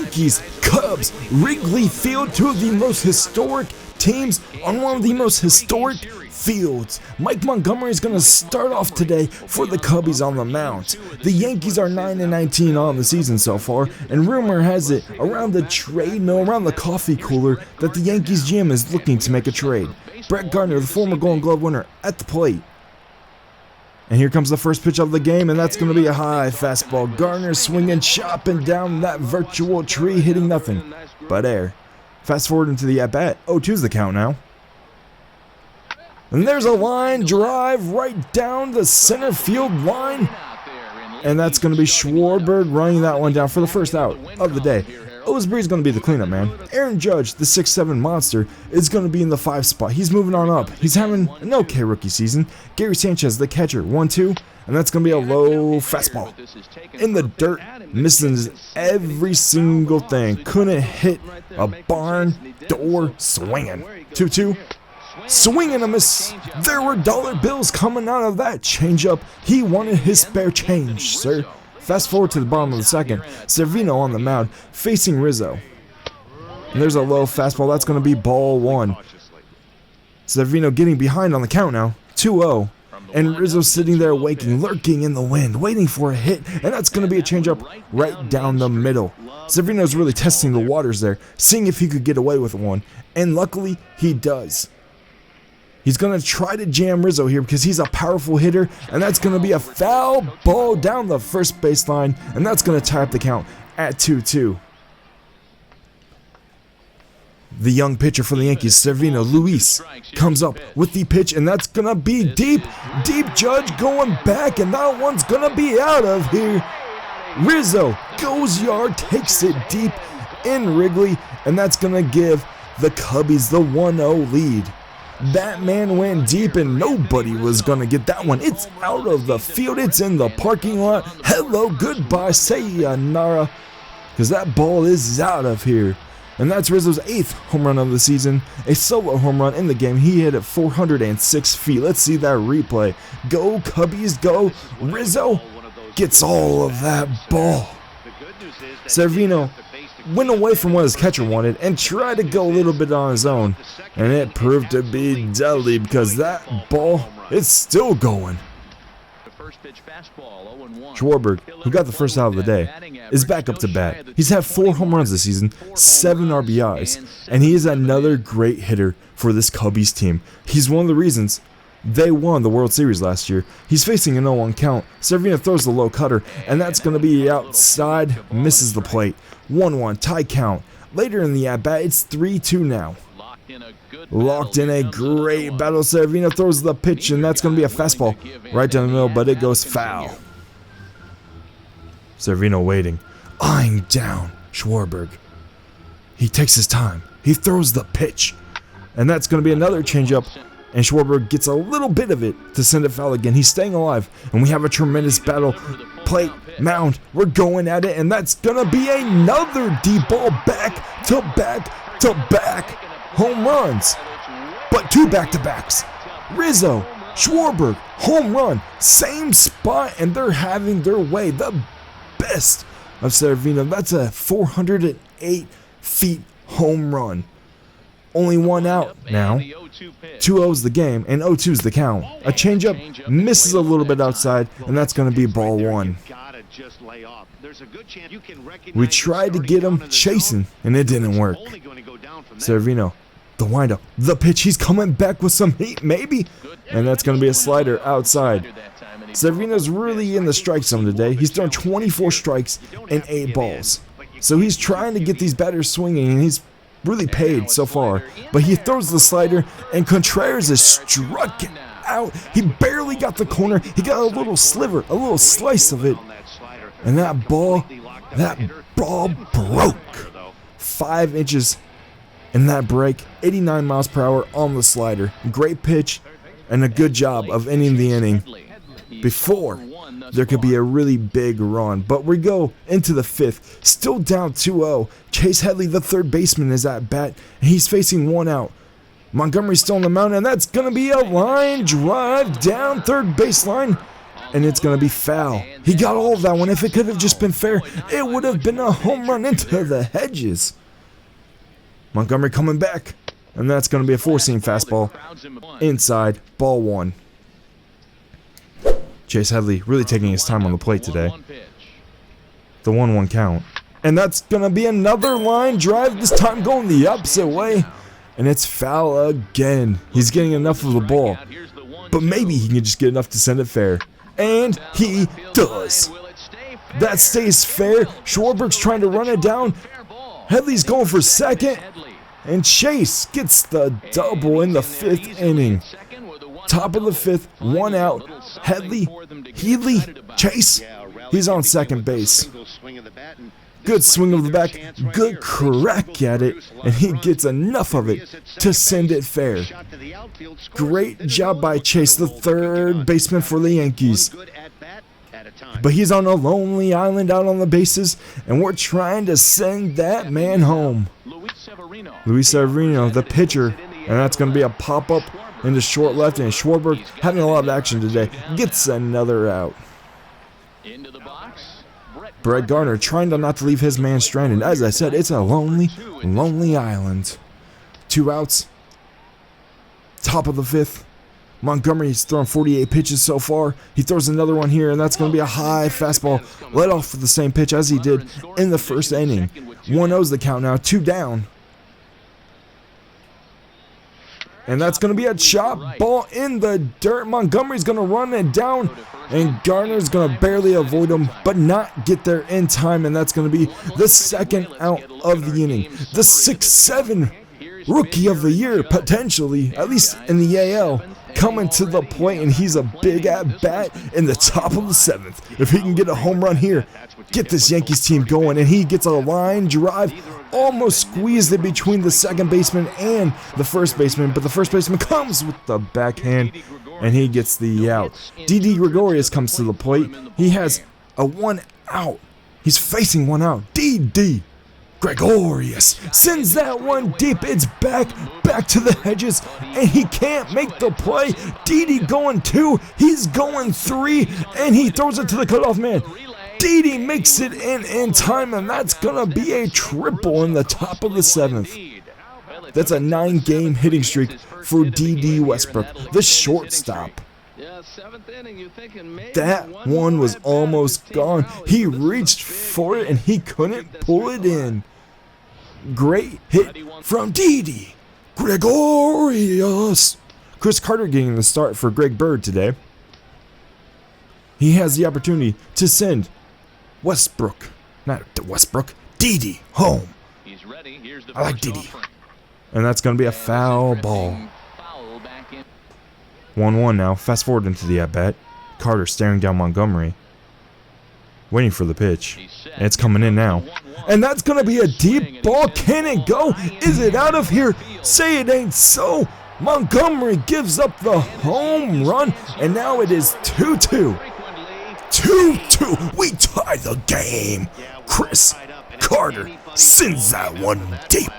Yankees, Cubs, Wrigley Field, two of the most historic teams on one of the most historic fields. Mike Montgomery is going to start off today for the Cubbies on the mound. The Yankees are 9-19 on the season so far, and rumor has it around the trade mill, around the coffee cooler, that the Yankees GM is looking to make a trade. Brett Gardner, the former Golden Glove winner, at the plate. And here comes the first pitch of the game, and that's going to be a high fastball. Gardner swinging, chopping down that virtual tree, hitting nothing but air. Fast forward into the at-bat. 0-2's the count now. And there's a line drive right down the center field line. And that's going to be Schwarber running that one down for the first out of the day. Osbury's going to be the cleanup man. Aaron Judge, the 6'7 monster, is going to be in the 5 spot. He's moving on up. He's having an okay rookie season. Gary Sanchez, the catcher, 1-2. And that's going to be a low fastball. In the dirt, missing every single thing. Couldn't hit a barn door swinging. 2-2. Swing and a miss. There were dollar bills coming out of that changeup. He wanted his spare change, sir. Fast forward to the bottom of the second. Servino on the mound, facing Rizzo. And there's a low fastball. That's going to be ball 1. Servino getting behind on the count now. 2-0. And Rizzo sitting there waiting, lurking in the wind, waiting for a hit. And that's going to be a changeup right down the middle. Servino's really testing the waters there, seeing if he could get away with one. And luckily, he does. He's going to try to jam Rizzo here because he's a powerful hitter, and that's going to be a foul ball down the first baseline, and that's going to tie up the count at 2-2. The young pitcher for the Yankees, Servino, Luis, comes up with the pitch, and that's going to be deep. Deep Judge going back, and that one's going to be out of here. Rizzo goes yard, takes it deep in Wrigley, and that's going to give the Cubbies the 1-0 lead. That man went deep and nobody was going to get that one. It's out of the field. It's in the parking lot. Hello, goodbye, sayonara. Because that ball is out of here. And that's Rizzo's 8th home run of the season. A solo home run in the game. He hit it 406 feet. Let's see that replay. Go Cubbies, go. Rizzo gets all of that ball. Servino went away from what his catcher wanted and tried to go a little bit on his own, and it proved to be deadly because that ball is still going. Schwarber, who got the first out of the day, is back up to bat. He's had 4 home runs this season, 7 RBIs, and he is another great hitter for this Cubbies team. He's one of the reasons they won the World Series last year. He's facing an 0-1 count. Servino throws the low cutter, and that's going to be outside, misses the plate. 1-1, tie count. Later in the at-bat, it's 3-2 now. Locked in a great battle. Servino throws the pitch, and that's going to be a fastball right down the middle, but it goes foul. Servino waiting, eyeing down Schwarber. He takes his time. He throws the pitch, and that's going to be another changeup. And Schwarber gets a little bit of it to send it foul again. He's staying alive, and we have a tremendous battle. Plate, mound, we're going at it, and that's going to be another deep ball back to back home runs. But 2 back-to-backs. Rizzo, Schwarber, home run, same spot, and they're having their way. The best of Servino. That's a 408 feet home run. Only 1 out now. 2-0's the game, and 0-2's the count. A changeup misses a little bit outside, and that's going to be ball 1. We tried to get him chasing, and it didn't work. Servino, the windup, the pitch. He's coming back with some heat, maybe, and that's going to be a slider outside. Servino's really in the strike zone today. He's thrown 24 strikes and 8 balls. So he's trying to get these batters swinging, and he's really paid so far, but he throws the slider, and Contreras is struck out. He barely got the corner. He got a little sliver, a little slice of it, and that ball broke 5 inches in that break. 89 miles per hour on the slider. Great pitch, and a good job of ending the inning before there could be a really big run. But we go into the 5th, still down 2-0. Chase Headley, the third baseman, is at bat, and he's facing 1 out. Montgomery's still on the mound, and that's going to be a line drive down third baseline. and it's going to be foul. He got all of that one. If it could have just been fair, it would have been a home run into the hedges. Montgomery coming back, and that's going to be a four-seam fastball. Inside, ball one. Chase Headley really taking his time on the plate today. The 1-1 count. And that's going to be another line drive, this time going the opposite way. And it's foul again. He's getting enough of the ball. But maybe he can just get enough to send it fair. And he does. That stays fair. Schwarberg's trying to run it down. Headley's going for second. And Chase gets the double in the 5th inning. Top of the 5th, 1 out. Headley, Chase, he's on second base. Good swing of the bat, good crack at it, and he gets enough of it to send it fair. Great job by Chase, the third baseman for the Yankees. But he's on a lonely island out on the bases, and we're trying to send that man home. Luis Severino, the pitcher, and that's going to be a pop-up into short left, and Schwarber, having a lot of action today, gets another out. Brett Gardner trying to not to leave his man stranded. As I said, it's a lonely, lonely island. 2 outs. Top of the 5th. Montgomery's thrown 48 pitches so far. He throws another one here, and that's going to be a high fastball. Let off for the same pitch as he did in the 1st inning. 1-0's the count now, 2 down. And that's going to be a chop ball in the dirt. Montgomery's going to run it down, and Gardner's going to barely avoid him, but not get there in time, and that's going to be the 2nd out of the inning. The 6-7 Rookie of the Year, potentially, at least in the AL, coming to the plate, and he's a big at-bat in the top of the 7th. If he can get a home run here, get this Yankees team going, and he gets a line drive, almost squeezed it between the second baseman and the first baseman, but the first baseman comes with the backhand, and he gets the out. Didi Gregorius comes to the plate. He has a 1 out. He's facing 1 out. Didi Gregorius sends that one deep. It's back to the hedges, and he can't make the play. Didi going 2. He's going 3, and he throws it to the cutoff man. Didi makes it in time, and that's going to be a triple in the top of the 7th. That's a 9-game hitting streak for D.D. Westbrook, the shortstop. That one was almost gone. He reached for it, and he couldn't pull it in. Great hit from Didi Gregorius. Chris Carter getting the start for Greg Bird today. He has the opportunity to send Didi home. I like Didi. And that's going to be a foul ball. 1-1 now. Fast forward into the at-bat. Carter staring down Montgomery, waiting for the pitch. And it's coming in now. And that's going to be a deep ball. Can it go? Is it out of here? Say it ain't so. Montgomery gives up the home run, and now it is 2-2. 2-2. We tie the game. Chris Carter sends that one deep.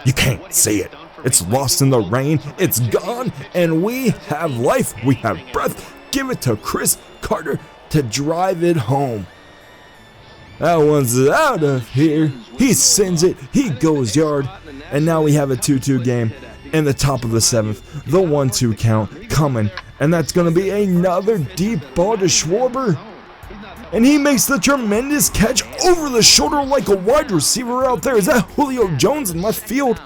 You can't see it. It's lost in the rain. It's gone, and we have life. We have breath. Give it to Chris Carter to drive it home. That one's out of here. He sends it. He goes yard. And now we have a 2-2 game in the top of the 7th. The 1-2 count coming. And that's going to be another deep ball to Schwarber. And he makes the tremendous catch over the shoulder like a wide receiver out there. Is that Julio Jones in left field?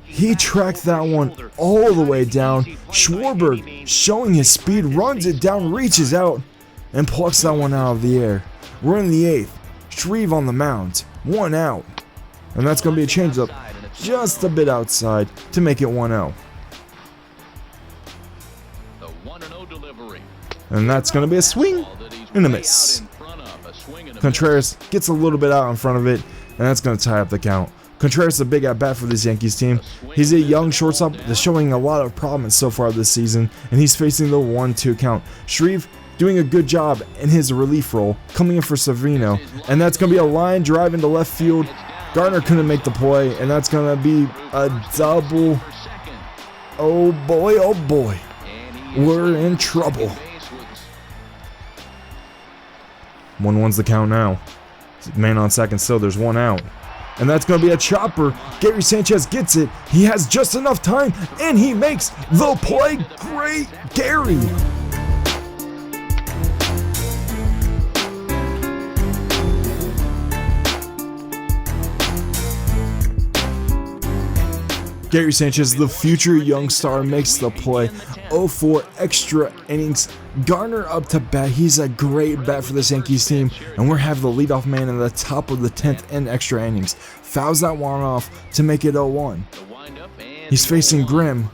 He tracked that one all the way down. Schwarber, showing his speed, runs it down, reaches out, and plucks that one out of the air. We're in the 8th. Shreve on the mound. 1 out. And that's going to be a changeup just a bit outside to make it 1-0. And that's going to be a swing and a miss. Contreras gets a little bit out in front of it, and that's going to tie up the count. Contreras is a big at-bat for this Yankees team. He's a young shortstop that's showing a lot of promise so far this season, and he's facing the 1-2 count. Shreve doing a good job in his relief role, coming in for Severino, and that's going to be a line drive into left field. Gardner couldn't make the play, and that's going to be a double. Oh boy, we're in trouble. 1-1's the count now. Man on second still, there's one out. And that's going to be a chopper. Gary Sanchez gets it. He has just enough time, and he makes the play. Great Gary. Gary Sanchez, the future young star, makes the play. 0-4 extra innings. Garner up to bat. He's a great bat for this Yankees team, and we're having the leadoff man in the top of the 10th in extra innings. Fouls that one off to make it 0-1. He's facing Grim,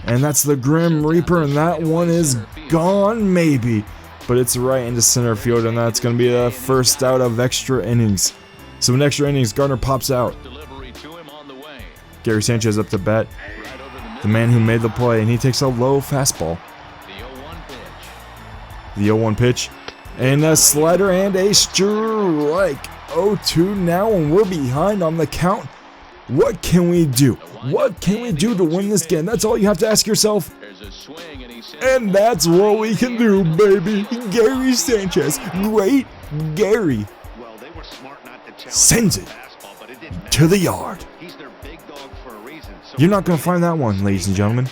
and that's the Grim Reaper, and that one is gone maybe, but it's right into center field, and that's going to be the first out of extra innings. So in extra innings, Garner pops out. Gary Sanchez up to bat, the man who made the play, and he takes a low fastball. The 0-1 pitch, and a slider and a strike. 0-2 now, and we're behind on the count. What can we do? What can we do to win this game? That's all you have to ask yourself. And that's what we can do, baby. Gary Sanchez, great Gary, sends it to the yard. You're not going to find that one, ladies and gentlemen,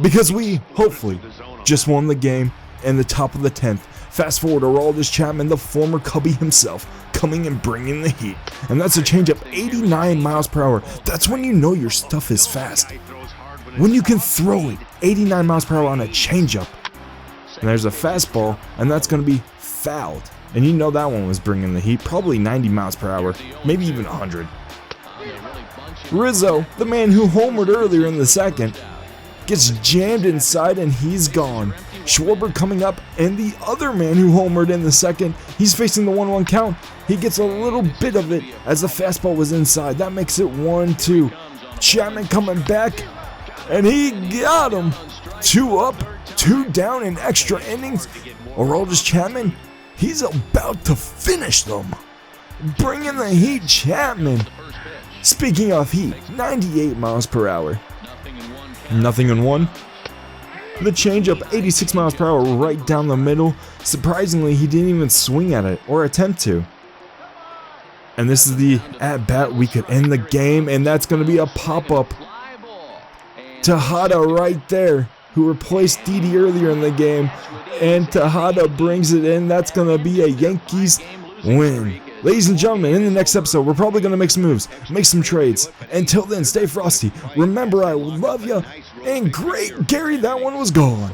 because we, hopefully, just won the game in the top of the 10th. Fast forward to Chapman, the former Cubby himself, coming and bringing the heat. And that's a changeup, 89 miles per hour. That's when you know your stuff is fast. When you can throw it 89 miles per hour on a changeup. And there's a fastball, and that's going to be fouled. And you know that one was bringing the heat, probably 90 miles per hour, maybe even 100. Rizzo, the man who homered earlier in the second, gets jammed inside and he's gone. Schwarber coming up, and the other man who homered in the second, he's facing the 1-1 count. He gets a little bit of it as the fastball was inside. That makes it 1-2. Chapman coming back, and he got him. 2 up, 2 down in extra innings. Aroldis Chapman, he's about to finish them. Bring in the heat, Chapman. Speaking of heat, 98 miles per hour. Nothing in one. The changeup, 86 miles per hour, right down the middle. Surprisingly, he didn't even swing at it or attempt to. And this is the at-bat we could end the game, and that's going to be a pop-up. Tejada right there, who replaced Didi earlier in the game, and Tejada brings it in. That's going to be a Yankees win. Ladies and gentlemen, in the next episode, we're probably going to make some moves, make some trades. Until then, stay frosty. Remember, I love you. And great Gary, that one was gone.